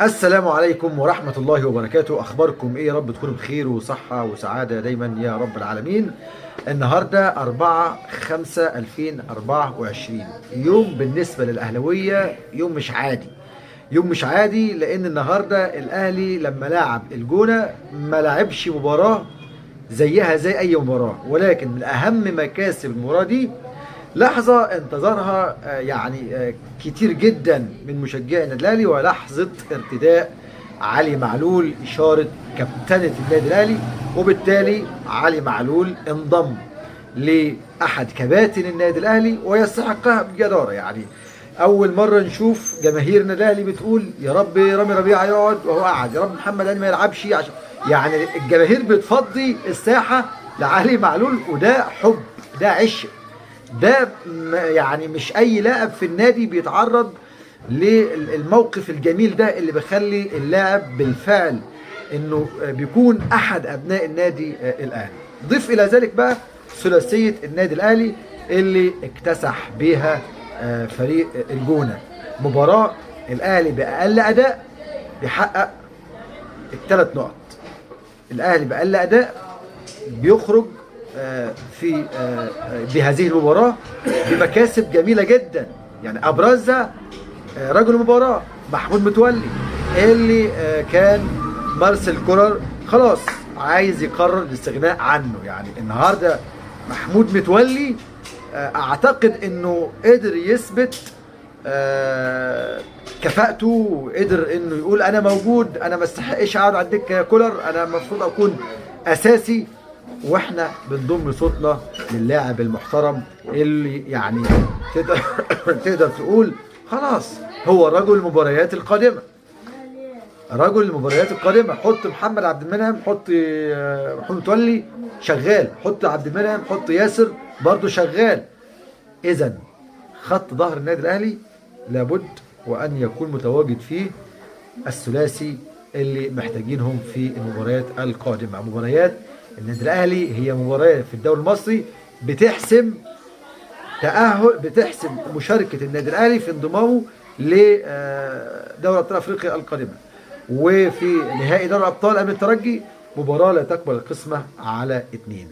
السلام عليكم ورحمة الله وبركاته. أخباركم إيه؟ يا رب تكونوا بخير وصحة وسعادة دايما يا رب العالمين. النهاردة 4/5/2024، يوم بالنسبة للأهلوية يوم مش عادي. يوم مش عادي لأن النهاردة الأهلي لما لاعب الجونة ما لعبش مباراة زيها زي أي مباراة، ولكن من أهم مكاسب المباراة دي لحظة انتظرها كتير جدا من مشجعي النادي الأهلي، ولحظة ارتداء علي معلول إشارة كابتنة النادي الأهلي. وبالتالي علي معلول انضم لأحد كباتن النادي الأهلي ويستحقها بجدارة. أول مرة نشوف جماهير النادي الأهلي بتقول يا رب رامي ربيعة يقعد وهو قاعد، يا رب محمد هاني ما يلعبش، عشان الجماهير بتفضي الساحة لعلي معلول، وده حب، ده عشق، ده مش اي لاعب في النادي بيتعرض للموقف الجميل ده اللي بيخلي اللاعب بالفعل انه بيكون احد ابناء النادي الاهلي. ضيف الى ذلك بقى ثلاثيه النادي الاهلي اللي اكتسح بيها فريق الجونه. مباراه الاهلي باقل اداء بيحقق الثلاث نقط. الاهلي باقل اداء بيخرج في بهذه المباراة بمكاسب جميلة جدا. أبرزها رجل المباراة محمود متولي، اللي كان مارسيل كولر خلاص عايز يقرر الاستغناء عنه. النهاردة محمود متولي أعتقد أنه قدر يثبت كفاءته، قدر أنه يقول أنا موجود، أنا ما استحقش أقعد على الدكة يا كولر، أنا المفروض أكون أساسي. واحنا بنضم صوتنا للاعب المحترم اللي تقدر تقول خلاص هو رجل المباريات القادمه. رجل المباريات القادمه. حط محمد عبد المنعم، حط محمود متولي شغال، حط عبد المنعم، حط ياسر برضه شغال. اذا خط ظهر النادي الاهلي لابد وان يكون متواجد فيه الثلاثي اللي محتاجينهم في المباريات القادمه. مباريات النادي الاهلي هي مباراه في الدوري المصري بتحسم بتحسم مشاركه النادي الاهلي في انضمامه لدوري ابطال افريقيا القادمه. وفي نهائي دوري الابطال امام الترجي مباراه لا تقبل القسمه على 2.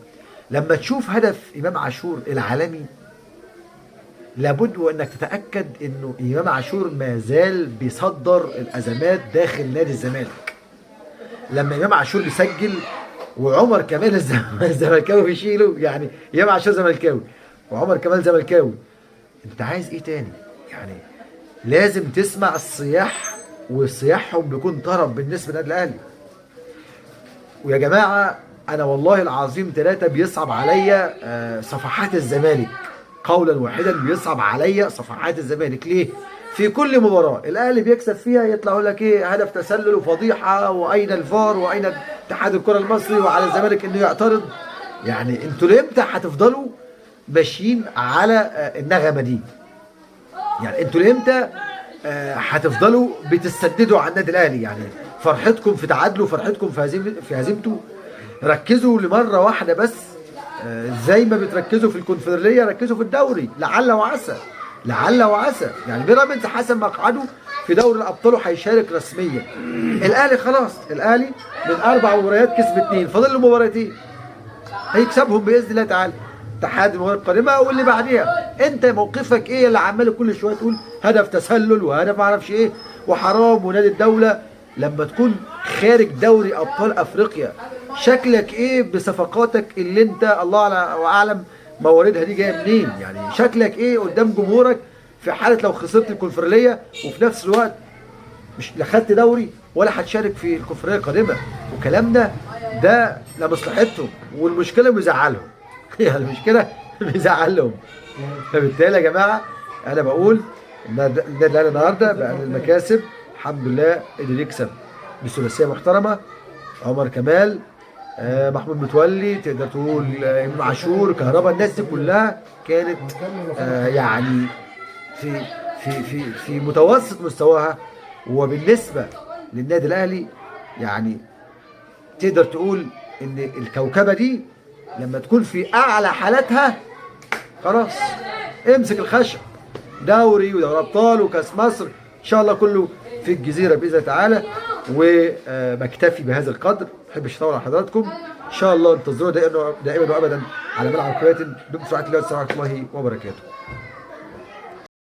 لما تشوف هدف امام عاشور العالمي لابد وانك تتاكد انه امام عاشور ما زال بيصدر الازمات داخل نادي الزمالك. لما امام عاشور بيسجل وعمر كمال الزملكاوي بيشيله، امام عاشور زملكاوي وعمر كمال زملكاوي، انت عايز ايه تاني؟ لازم تسمع الصياح، وصياحهم بيكون طرب بالنسبه للنادي الاهلي. ويا جماعه انا والله العظيم ثلاثه بيصعب عليا صفحات الزمالك، قولا واحدا بيصعب عليا صفحات الزمالك. ليه؟ في كل مباراه الاهلي بيكسب فيها يطلع يقول لك ايه، هدف تسلل وفضيحه، واين الفار، واين اتحاد الكره المصري، وعلى الزمالك انه يعترض. انتوا لامتى هتفضلوا ماشيين على النغمه دي؟ انتوا لامتى هتفضلوا بتستددوا على النادي الاهلي؟ فرحتكم في تعادله، فرحتكم في هزيمته. ركزوا لمره واحده بس، زي ما بتركزوا في الكونفدراليه ركزوا في الدوري، لعل وعسى لعل وعسى. بيراميدز حسب مقعده في دوري الابطال وهيشارك رسميا. الاهلي خلاص، الاهلي من 4 مباريات كسب 2، فاضل له مباراتين هيكسبهم باذن الله تعالى. اتحاد المباراه القادمه واللي بعديها. انت موقفك ايه اللي عمال كل شويه تقول هدف تسلل وهدف ما اعرفش ايه وحرام ونادي الدوله؟ لما تكون خارج دوري ابطال افريقيا شكلك ايه بصفقاتك اللي انت الله اعلم مواردها دي جايه منين؟ شكلك ايه قدام جمهورك في حاله لو خسرت الكونفدراليه وفي نفس الوقت مش لا خدت دوري ولا هتشارك في الكونفدراليه القادمه؟ وكلامنا ده لمصلحتهم، والمشكله بيزعلهم. المشكله بيزعلهم. فبالتالي يا جماعه انا بقول النادي الاهلي النهارده بقى المكاسب الحمد لله قدر يكسب بثلاثيه محترمه. عمر كمال، محمود متولي، تقدر تقول امام عاشور، كهربا، الناس دي كلها كانت في في متوسط مستواها. وبالنسبه للنادي الاهلي تقدر تقول ان الكوكبه دي لما تكون في اعلى حالاتها خلاص امسك الخشب، دوري ودوري ابطال وكاس مصر ان شاء الله كله في الجزيره باذن الله تعالى. وبكتفي بهذا القدر، ما بحبش اطول على حضراتكم. ان شاء الله انتظرونا دائما وابدا على ملعب كرة. دمتم في رعايه الله، والسلام عليكم ورحمه الله وبركاته.